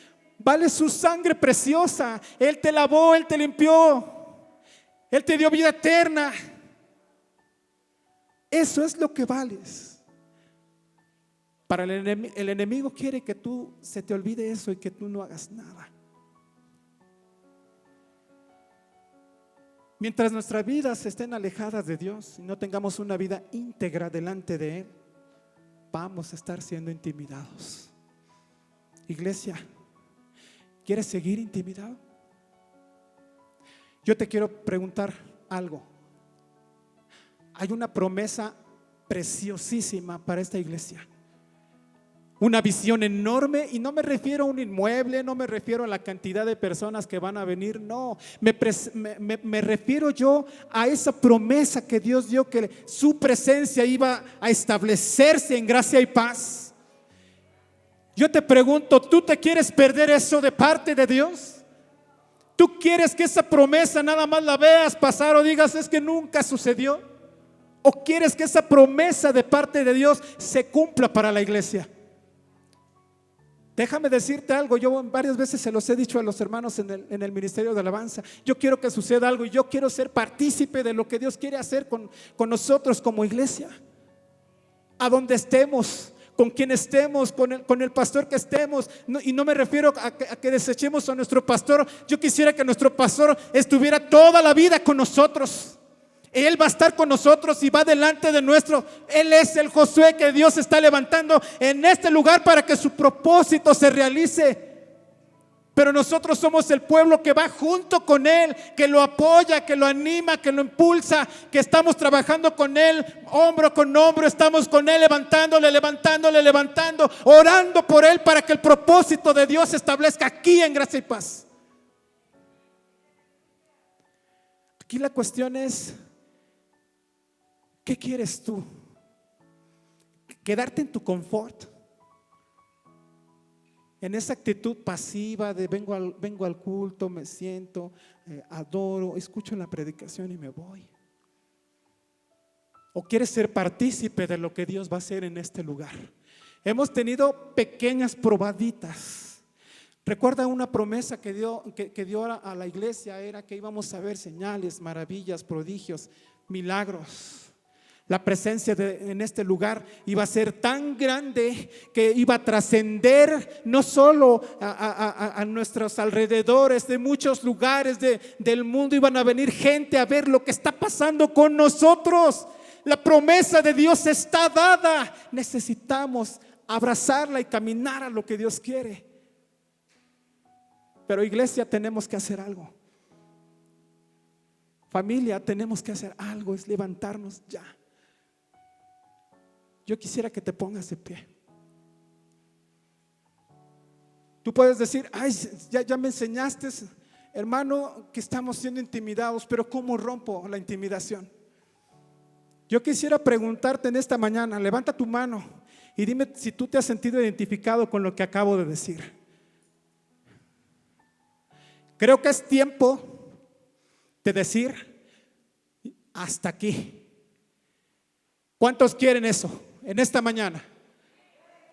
Vale su sangre preciosa. Él te lavó, Él te limpió, Él te dio vida eterna. Eso es lo que vales. Para el enemigo quiere que tú se te olvide eso y que tú no hagas nada. Mientras nuestras vidas estén alejadas de Dios y no tengamos una vida íntegra delante de Él, vamos a estar siendo intimidados. Iglesia, ¿quieres seguir intimidado? Yo te quiero preguntar algo. Hay una promesa preciosísima para esta iglesia. Una visión enorme, y no me refiero a un inmueble, no me refiero a la cantidad de personas que van a venir, no, me refiero yo a esa promesa que Dios dio, que su presencia iba a establecerse en gracia y paz. Yo te pregunto, ¿tú te quieres perder eso de parte de Dios? ¿Tú quieres que esa promesa nada más la veas pasar o digas: es que nunca sucedió? ¿O quieres que esa promesa de parte de Dios se cumpla para la iglesia? Déjame decirte algo, yo varias veces se los he dicho a los hermanos en el ministerio de alabanza. Yo quiero que suceda algo y yo quiero ser partícipe de lo que Dios quiere hacer con nosotros como iglesia. A donde estemos, con quien estemos, con el pastor que estemos, y no me refiero a que desechemos a nuestro pastor. Yo quisiera que nuestro pastor estuviera toda la vida con nosotros. Él va a estar con nosotros y va delante de nuestro. Él es el Josué que Dios está levantando en este lugar para que su propósito se realice. Pero nosotros somos el pueblo que va junto con Él, que lo apoya, que lo anima, que lo impulsa, que estamos trabajando con Él, hombro con hombro, estamos con Él, levantando, orando por Él para que el propósito de Dios se establezca aquí en gracia y paz. Aquí la cuestión es: ¿qué quieres tú? ¿Quedarte en tu confort? En esa actitud pasiva de vengo al culto, me siento, adoro, escucho la predicación y me voy. ¿O quieres ser partícipe de lo que Dios va a hacer en este lugar? Hemos tenido pequeñas probaditas. Recuerda una promesa que dio a la iglesia, era que íbamos a ver señales, maravillas, prodigios, milagros. La presencia en este lugar iba a ser tan grande que iba a trascender no solo a nuestros alrededores, de muchos lugares del mundo iban a venir gente a ver lo que está pasando con nosotros. La promesa de Dios está dada. Necesitamos abrazarla y caminar a lo que Dios quiere. Pero iglesia, tenemos que hacer algo. Familia, tenemos que hacer algo, es levantarnos ya. Yo quisiera que te pongas de pie. Tú puedes decir: ay, ya me enseñaste, hermano, que estamos siendo intimidados, pero ¿cómo rompo la intimidación? Yo quisiera preguntarte en esta mañana, levanta tu mano y dime si tú te has sentido identificado con lo que acabo de decir. Creo que es tiempo de decir: hasta aquí. ¿Cuántos quieren eso en esta mañana?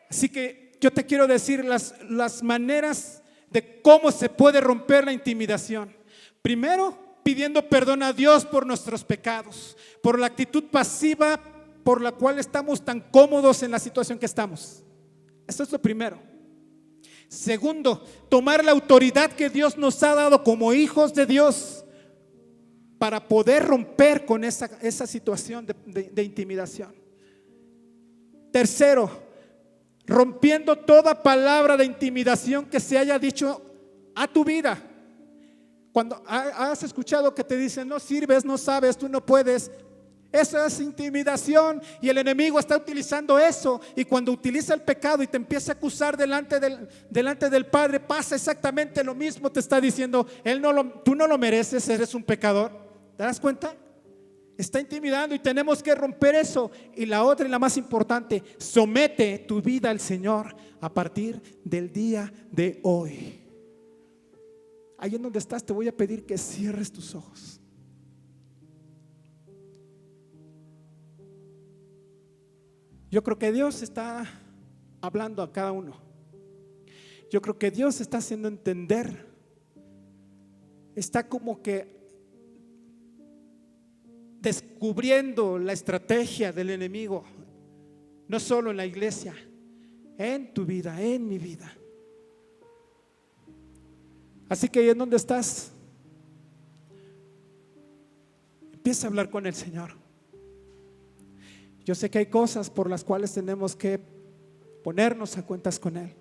Así que yo te quiero decir las maneras de cómo se puede romper la intimidación. Primero, pidiendo perdón a Dios por nuestros pecados, por la actitud pasiva por la cual estamos tan cómodos en la situación que estamos. Eso es lo primero. Segundo, tomar la autoridad que Dios nos ha dado como hijos de Dios para poder romper con esa situación de intimidación. Tercero, rompiendo toda palabra de intimidación que se haya dicho a tu vida. Cuando has escuchado que te dicen no sirves, no sabes, tú no puedes, eso es intimidación y el enemigo está utilizando eso. Y cuando utiliza el pecado y te empieza a acusar delante del Padre, pasa exactamente lo mismo. Te está diciendo, tú no lo mereces, eres un pecador. ¿Te das cuenta? Está intimidando y tenemos que romper eso. Y la otra y la más importante, somete tu vida al Señor a partir del día de hoy. Ahí en donde estás te voy a pedir que cierres tus ojos. Yo creo que Dios está hablando a cada uno. Yo creo que Dios está haciendo entender. Está como que descubriendo la estrategia del enemigo, no solo en la iglesia, en tu vida, en mi vida. Así que ahí en donde estás, empieza a hablar con el Señor. Yo sé que hay cosas por las cuales tenemos que ponernos a cuentas con Él.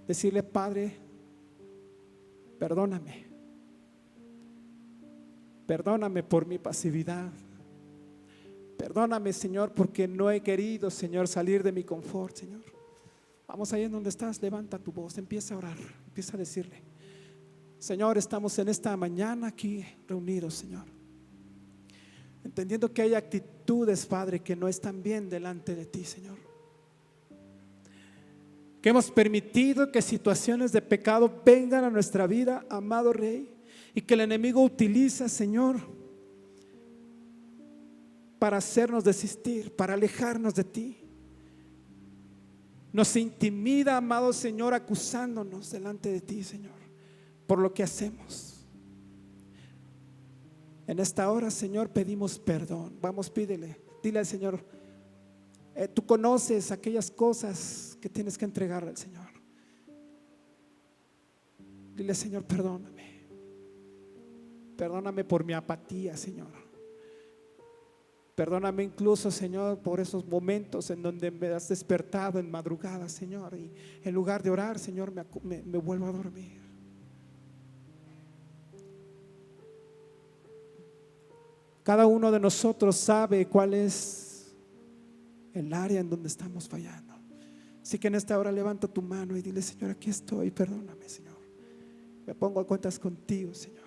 Decirle, Padre, perdóname. Perdóname por mi pasividad. Perdóname, Señor, porque no he querido, Señor, salir de mi confort, Señor. Vamos ahí en donde estás, levanta tu voz, empieza a orar, empieza a decirle, Señor, estamos en esta mañana aquí reunidos, Señor, entendiendo que hay actitudes, Padre, que no están bien delante de ti, Señor. Que hemos permitido que situaciones de pecado vengan a nuestra vida, amado Rey, y que el enemigo utiliza, Señor, para hacernos desistir, para alejarnos de ti. Nos intimida, amado Señor, acusándonos delante de ti, Señor, por lo que hacemos. En esta hora, Señor, pedimos perdón. Vamos, pídele, dile al Señor, tú conoces aquellas cosas que tienes que entregarle al Señor. Dile, Señor, perdóname. Perdóname por mi apatía, Señor. Perdóname incluso, Señor, por esos momentos en donde me has despertado en madrugada, Señor, y en lugar de orar, Señor, me vuelvo a dormir. Cada uno de nosotros sabe cuál es el área en donde estamos fallando. Así que en esta hora levanta tu mano y dile, Señor, aquí estoy, perdóname, Señor. Me pongo a cuentas contigo, Señor.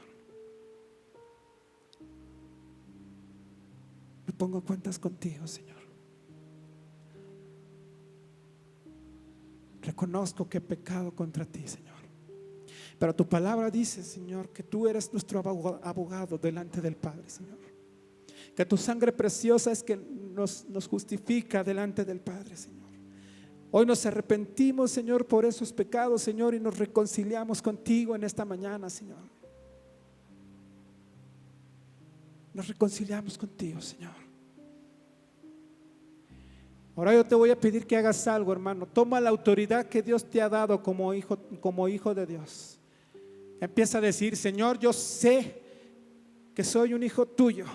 Me pongo a cuentas contigo, Señor. Reconozco que he pecado contra ti, Señor. Pero tu palabra dice, Señor, que tú eres nuestro abogado delante del Padre, Señor. Que tu sangre preciosa es que nos justifica delante del Padre, Señor. Hoy nos arrepentimos, Señor, por esos pecados, Señor, y nos reconciliamos contigo en esta mañana, Señor. Nos reconciliamos contigo, Señor. Ahora yo te voy a pedir que hagas algo, hermano. Toma la autoridad que Dios te ha dado como hijo de Dios. Empieza a decir, Señor, yo sé que soy un hijo tuyo,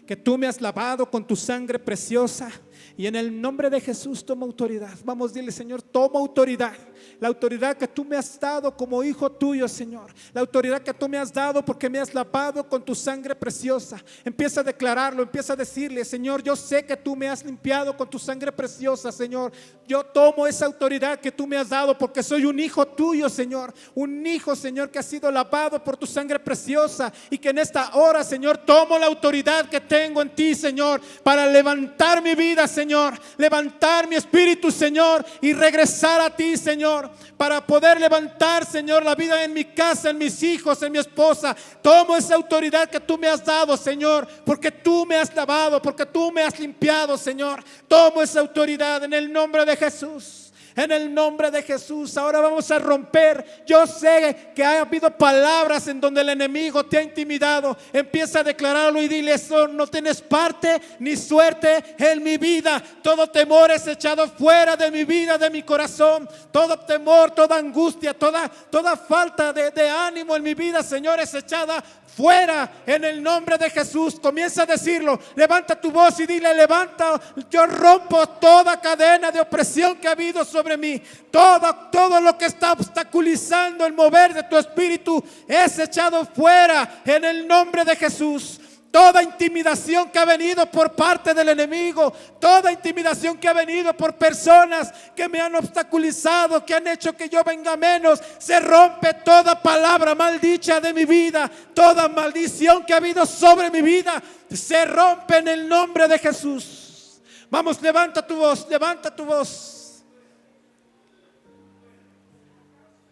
que tú me has lavado con tu sangre preciosa, y en el nombre de Jesús toma autoridad. Vamos, dile, Señor, toma autoridad. La autoridad que tú me has dado como hijo tuyo, Señor. La autoridad que tú me has dado porque me has lavado con tu sangre preciosa. Empieza a declararlo, empieza a decirle, Señor, yo sé que tú me has limpiado con tu sangre preciosa, Señor. Yo tomo esa autoridad que tú me has dado porque soy un hijo tuyo, Señor. Un hijo, Señor, que ha sido lavado por tu sangre preciosa, y que en esta hora, Señor, tomo la autoridad que tengo en ti, Señor, para levantar mi vida, Señor, levantar mi espíritu, Señor, y regresar a ti, Señor, para poder levantar, Señor, la vida en mi casa, en mis hijos, en mi esposa. Tomo esa autoridad que tú me has dado, Señor, porque tú me has lavado, porque tú me has limpiado, Señor. Tomo esa autoridad en el nombre de Jesús. En el nombre de Jesús. Ahora vamos a romper. Yo sé que ha habido palabras en donde el enemigo te ha intimidado. Empieza a declararlo y dile, eso no tienes parte ni suerte en mi vida. Todo temor es echado fuera de mi vida, de mi corazón. Todo temor, toda angustia, toda falta de ánimo en mi vida, Señor, es echada fuera en el nombre de Jesús. Comienza a decirlo. Levanta tu voz y dile, levanta, yo rompo toda cadena de opresión que ha habido sobre sobre mí. Todo lo que está obstaculizando el mover de tu espíritu es echado fuera en el nombre de Jesús. Toda intimidación que ha venido por parte del enemigo, toda intimidación que ha venido por personas que me han obstaculizado, que han hecho que yo venga menos, se rompe toda palabra maldicha de mi vida, toda maldición que ha habido sobre mi vida, se rompe en el nombre de Jesús. Vamos, levanta tu voz, levanta tu voz.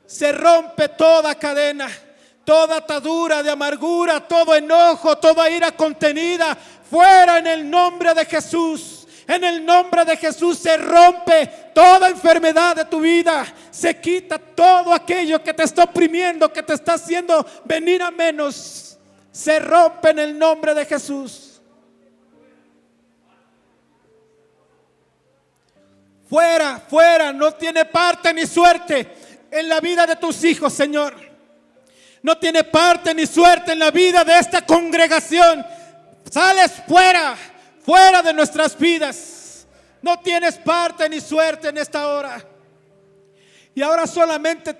Se rompe toda cadena, toda atadura de amargura, todo enojo, toda ira contenida, fuera en el nombre de Jesús. En el nombre de Jesús se rompe toda enfermedad de tu vida. Se quita todo aquello que te está oprimiendo, que te está haciendo venir a menos. Se rompe en el nombre de Jesús. Fuera, fuera, no tiene parte ni suerte en la vida de tus hijos, Señor. No tiene parte ni suerte en la vida de esta congregación. Sales fuera, fuera de nuestras vidas. No tienes parte ni suerte en esta hora. Y ahora solamente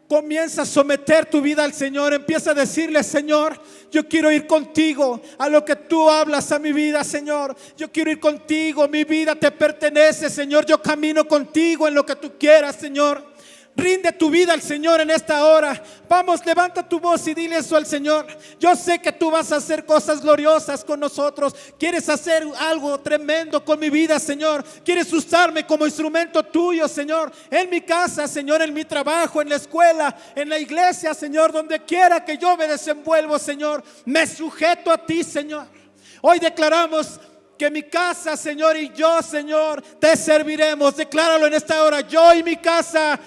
comienza a someter tu vida al Señor. Empieza a decirle: Señor, yo quiero ir contigo a lo que tú hablas a mi vida, Señor. Yo quiero ir contigo, mi vida te pertenece, Señor. Yo camino contigo en lo que tú quieras, Señor. Rinde tu vida al Señor en esta hora. Vamos, levanta tu voz y dile eso al Señor. Yo sé que tú vas a hacer cosas gloriosas con nosotros. Quieres hacer algo tremendo con mi vida, Señor. Quieres usarme como instrumento tuyo, Señor. En mi casa, Señor, en mi trabajo, en la escuela, en la iglesia, Señor. Donde quiera que yo me desenvuelvo, Señor, me sujeto a ti, Señor. Hoy declaramos que mi casa, Señor, y yo, Señor, te serviremos. Decláralo en esta hora. Yo y mi casa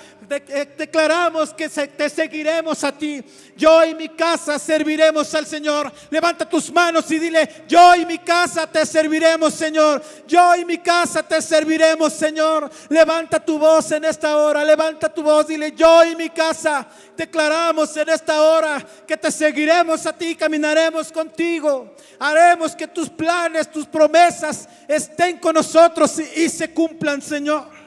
declaramos que te seguiremos a ti. Yo y mi casa serviremos al Señor. Levanta tus manos y dile: yo y mi casa te serviremos, Señor. Yo y mi casa te serviremos, Señor. Levanta tu voz en esta hora. Levanta tu voz, dile: yo y mi casa declaramos en esta hora que te seguiremos a ti, caminaremos contigo. Haremos que tus planes, tus promesas estén con nosotros y se cumplan, Señor.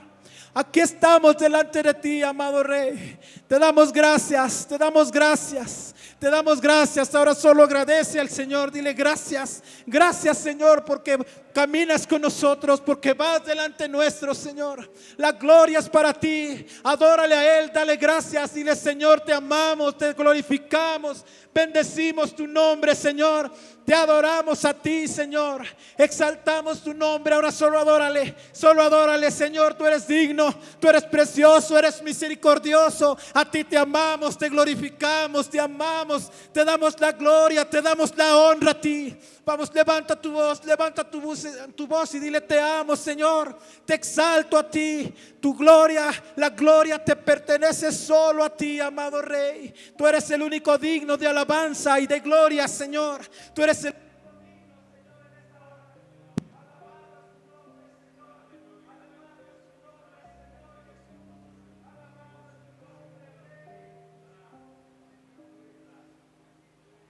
Aquí estamos delante de ti, amado Rey. Te damos gracias, te damos gracias, te damos gracias. Ahora solo agradece al Señor. Dile: gracias, gracias, Señor, porque caminas con nosotros, porque vas delante nuestro, Señor. La gloria es para ti. Adórale a Él, dale gracias. Dile: Señor, te amamos, te glorificamos, bendecimos tu nombre, Señor. Te adoramos a ti, Señor. Exaltamos tu nombre. Ahora solo adórale, Señor. Tú eres digno, tú eres precioso, eres misericordioso. A ti te amamos, te glorificamos, te amamos. Te damos la gloria, te damos la honra a ti. Vamos, levanta tu voz y dile: te amo, Señor. Te exalto a ti. Tu gloria, la gloria te pertenece solo a ti, amado Rey. Tú eres el único digno de alabanza y de gloria, Señor. Tú eres el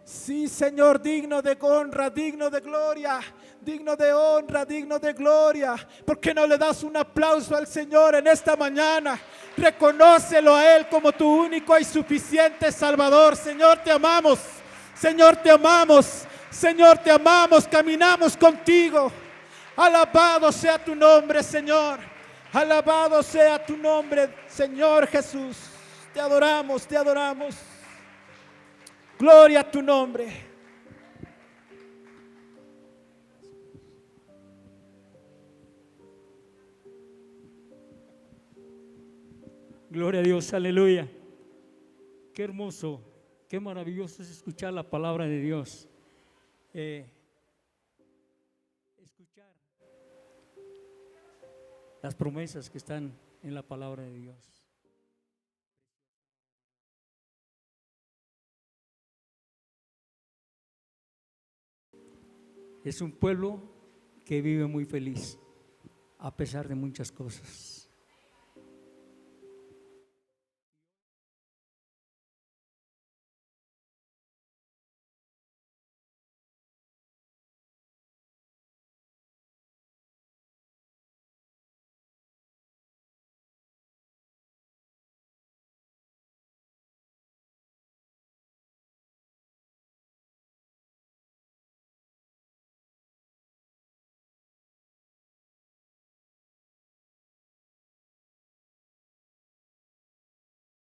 sí, Señor, digno de honra, digno de gloria, digno de honra, digno de gloria. ¿Por qué no le das un aplauso al Señor en esta mañana? Reconócelo a Él como tu único y suficiente Salvador. Señor, te amamos. Señor, te amamos. Señor, te amamos. Caminamos contigo. Alabado sea tu nombre, Señor. Alabado sea tu nombre, Señor Jesús. Te adoramos, te adoramos. Gloria a tu nombre. Gloria a Dios, aleluya. Qué hermoso, qué maravilloso es escuchar la palabra de Dios. Escuchar las promesas que están en la palabra de Dios. Es un pueblo que vive muy feliz a pesar de muchas cosas.